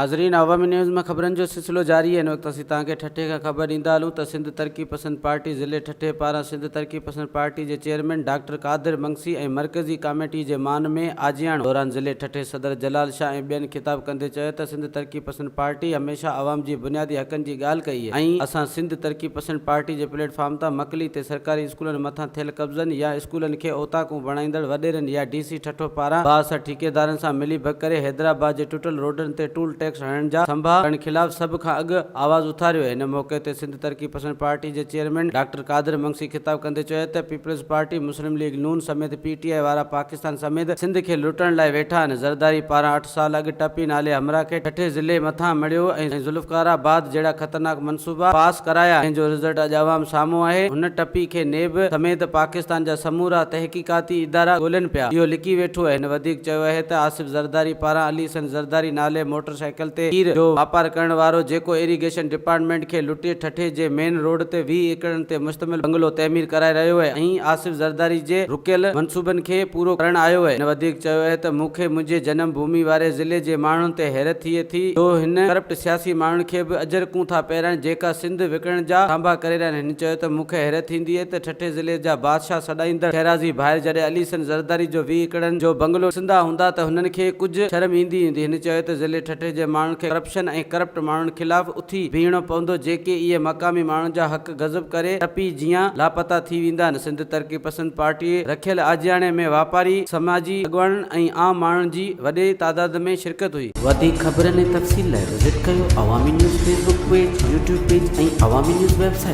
नाज़रीन, अवामी न्यूज़ में खबरन जो सिलसिलो जारी है। इन वक्त असीं तव्हांखे ठठे का खबर ॾींदा हलूं त सिंध तरक्की पसंद पार्टी ज़िले ठठे पारां सिंध तरक्की पसंद पार्टी के चेयरमैन डॉक्टर कादिर मंगसी ऐं मरकज़ी कमेटी के मान में आजियाण दौरान ज़िले ठठे सदर जलाल शाह ऐं ॿियनि खिताब कंदे चयो त सिंध तरक्की पसंद पार्टी हमेशा आवाम जी बुनियादी हक़नि जी ॻाल्हि कई है ऐं असां सिंध तरक्की पसंद पार्टी के प्लेटफॉर्म तां मकली ते सरकारी स्कूलनि मथां थियल कब्ज़नि या स्कूलनि खे ओताकूं बणाईंदड़ वॾेरनि या DC ठठो पारां बासठ ठेकेदारनि सां मिली भग करे हैदराबाद के टुटल रोडन ते टूल टैक्स हणण जा संभा करण खिलाफ सब खां अॻु आवाज़ उथारियो है। इन मौके ते सिंध तरक्की पसंद पार्टी के चेयरमैन डॉक्टर कादिर मंगसी खिताब कंदे चयो त पीपल्स पार्टी मुस्लिम लीग नून समेत PTI वारा पाकिस्तान समेत सिंध के लुटण लाइ वेठा आहिनि। ज़रदारी पारां 8 साल अॻु टपी नाले हमरा के ठठे ज़िले मथां मड़ियो ऐं ज़ुल्फ़काराबाद जहिड़ा ख़तरनाक मनसूबा पास कराया, जंहिंजो रिज़ल्ट अॼु आवाम साम्हूं आहे। हुन टपी के नेब समेत पाकिस्तान जा समूरा तहकीकाती इदारा ॻोल्हनि पिया, इहो लिकी वेठो आहे। हिन वधीक चयो आहे त आसिफ ज़रदारी पारां अली सन ज़रदारी नाले मोटरसाइकिल ते खीर जो वापार करण वारो जेको इरिगेशन डिपार्टमेंट के लुटे ठठे जे मेन रोड ते 20 एकड़नि ते मुश्तमिल बंगलो तमीर कराए रहियो है ऐं आसिफ ज़रदारी जे रुकियल मनसूबनि खे पूरो करण आयो है। हिन वधीक चयो आहे त मूंखे मुंहिंजे जनम भूमि वारे ज़िले जे माण्हुनि ते हैरत थिए थी जो हिन करप्ट सियासी माण्हुनि खे बि अजरकूं था पहिरां जेका सिंध विकिणण जा तांबा करे रहिया आहिनि। हिन चयो त मूंखे हैरत थींदी आहे त ठठे ज़िले जा बादशाह सॾाईंदड़ खैराज़ी भाई जॾहिं अली सन ज़रदारी जो 20 एकड़नि जो बंगलो सिंधा हूंदा त हुननि खे कुझु शर्म ईंदी। हिन चयो त ज़िले ठठे जे माण्हुनि खे करप्शन ऐं करप्ट माण्हुनि खिलाफ़ उथी बीहणो पवंदो जेके इहे मक़ामी माण्हुनि जा हक़ गज़ब करे टपी जीअं लापता थी वेंदा आहिनि। सिंध तरक्की पसंद पार्टी रखियल आजियाणे में वापारी समाजी अॻुवाननि ऐं आम माण्हुनि जी वॾे तादाद में शिरकत हुई। वधीक ख़बरनि ऐं तफ़सील लाइ विज़िट कयो अवामी news Facebook page, YouTube page ऐं अवामी न्यूज़ वेबसाइट।